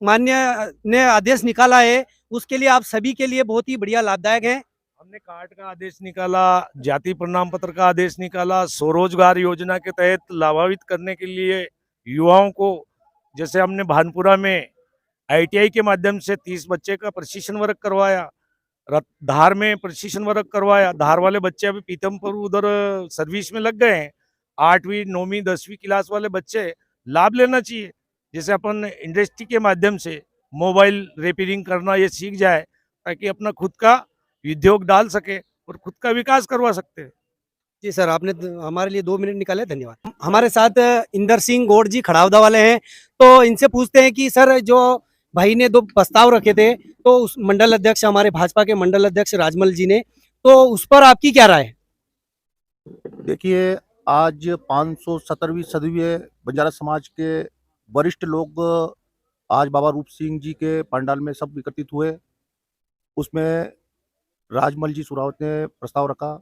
माननीय ने आदेश निकाला है, उसके लिए आप सभी के लिए बहुत ही बढ़िया लाभदायक है। हमने कार्ड का आदेश निकाला, जाति प्रमाण पत्र का आदेश निकाला, स्वरोजगार योजना के तहत लाभान्वित करने के लिए युवाओं को, जैसे हमने भानपुरा में आईटीआई के माध्यम से 30 बच्चे का प्रशिक्षण वर्ग करवाया, धार में प्रशिक्षण वर्ग करवाया। धार वाले बच्चे अभी पीतमपुर उधर सर्विस में लग गए हैं। 8वीं 9वीं 10वीं क्लास वाले बच्चे लाभ लेना चाहिए। जैसे अपन इंडस्ट्री के माध्यम से मोबाइल रिपेयरिंग करना ये सीख जाए, ताकि अपना खुद का उद्योग डाल सके और खुद का विकास करवा सकते हैं। जी सर, आपने हमारे लिए 2 मिनट निकाले, धन्यवाद। हमारे साथ इंदर सिंह गौड़ जी खड़ावदा वाले हैं, तो इनसे पूछते हैं कि सर जो भाई ने 2 प्रस्ताव रखे थे, तो उस मंडल अध्यक्ष, हमारे भाजपा के मंडल अध्यक्ष राजमल जी ने, तो उस पर आपकी क्या राय है? देखिए, आज 517वीं सदी में बंजारा समाज के वरिष्ठ लोग आज बाबा रूप सिंह जी के पंडाल में सब एकत्रित हुए। उसमें राजमल जी सुरावत ने प्रस्ताव रखा,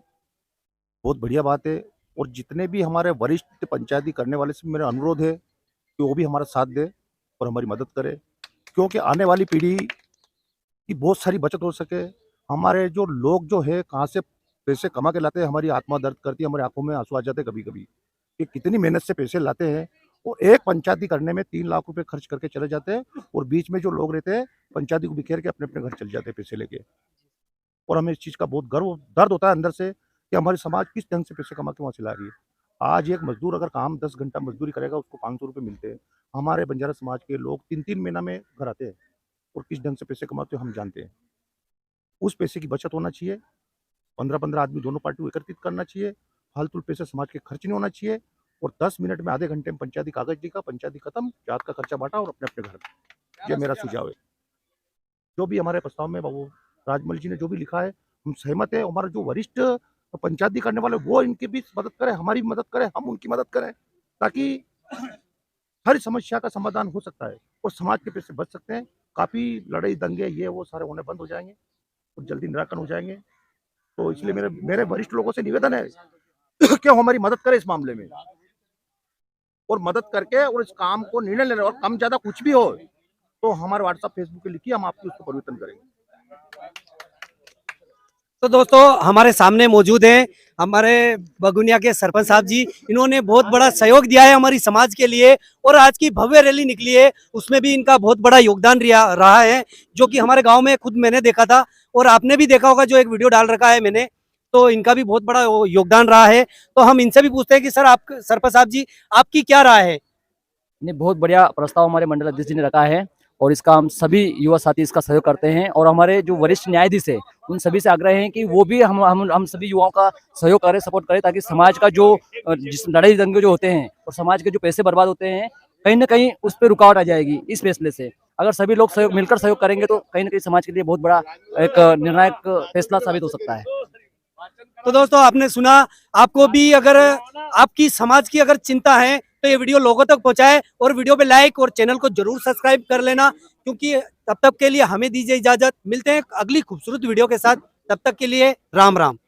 बहुत बढ़िया बात है। और जितने भी हमारे वरिष्ठ पंचायती करने वाले से मेरा अनुरोध है कि वो भी हमारा साथ दे और हमारी मदद करे, क्योंकि आने वाली पीढ़ी की बहुत सारी बचत हो सके। हमारे जो लोग जो है कहाँ से पैसे कमा के लाते हैं, हमारी आत्मा दर्द करती है, हमारी आंखों में आंसू आ जाते हैं कभी कभी कि कितनी मेहनत से पैसे लाते हैं और एक पंचायती करने में 3 लाख रुपए खर्च करके चले जाते हैं और बीच में जो लोग रहते हैं पंचायती को बिखेर के अपने अपने घर चले जाते हैं पैसे लेके। और हमें इस चीज़ का बहुत गर्व दर्द होता है अंदर से कि हमारी समाज किस ढंग से पैसे कमा के वहाँ चला रही है। आज एक मजदूर अगर काम 10 घंटा मजदूरी करेगा उसको 500 रुपये मिलते हैं। हमारे बंजारा समाज के लोग 3-3 महीना में घर आते हैं और किस ढंग से पैसे कमाते हैं हम जानते हैं। उस पैसे की बचत होना चाहिए। 15-15 आदमी दोनों पार्टी को एकत्रित करना चाहिए। फालतू पैसे समाज के खर्च नहीं होना चाहिए। और 10 मिनट में, आधे घंटे में पंचायती कागज लिखा, पंचायती खत्म, जात का खर्चा बांटा और अपने अपने घर। ये मेरा सुझाव है। जो भी हमारे प्रस्ताव में बाबू राजमल जी ने जो भी लिखा है हम सहमत है। हमारा जो वरिष्ठ तो पंचायती करने वाले वो इनकी भी मदद करें, हमारी मदद करें, हम उनकी मदद करें, ताकि हर समस्या का समाधान हो सकता है और समाज के पैसे बच सकते हैं। काफी लड़ाई दंगे ये वो सारे होने बंद हो जाएंगे और जल्दी निराकरण हो जाएंगे। तो इसलिए मेरे वरिष्ठ लोगों से निवेदन है कि वो हमारी मदद करें इस मामले में, और मदद करके और इस काम को निर्णय ले रहे, और कम ज्यादा कुछ भी हो तो हमारे व्हाट्सएप फेसबुक पे लिखिए, हम आपकी उसको परिवर्तन करेंगे। तो दोस्तों हमारे सामने मौजूद हैं हमारे बगुनिया के सरपंच साहब जी। इन्होंने बहुत बड़ा सहयोग दिया है हमारी समाज के लिए, और आज की भव्य रैली निकली है उसमें भी इनका बहुत बड़ा योगदान रहा है, जो कि हमारे गांव में खुद मैंने देखा था और आपने भी देखा होगा, जो एक वीडियो डाल रखा है मैंने, तो इनका भी बहुत बड़ा योगदान रहा है। तो हम इनसे भी पूछते हैं कि सर, आप सरपंच साहब जी, आपकी क्या राय है? ने बहुत बढ़िया प्रस्ताव हमारे मंडल अध्यक्ष जी ने रखा है, और इसका हम सभी युवा साथी इसका सहयोग करते हैं, और हमारे जो वरिष्ठ न्यायाधीश है उन सभी से आग्रह है कि वो भी हम सभी युवाओं का सहयोग करें, सपोर्ट करें, ताकि समाज का जो जिस लड़ाई दंगे जो होते हैं और समाज के जो पैसे बर्बाद होते हैं, कहीं ना कहीं उस पर रुकावट आ जाएगी। इस फैसले से अगर सभी लोग मिलकर सहयोग करेंगे तो कहीं ना कहीं समाज के लिए बहुत बड़ा एक निर्णायक फैसला साबित हो सकता है। तो दोस्तों आपने सुना, आपको भी अगर आपकी समाज की अगर चिंता है तो ये वीडियो लोगों तक पहुंचाए, और वीडियो पे लाइक और चैनल को जरूर सब्सक्राइब कर लेना, क्योंकि तब तक के लिए हमें दीजिए इजाजत। मिलते हैं अगली खूबसूरत वीडियो के साथ, तब तक के लिए राम राम।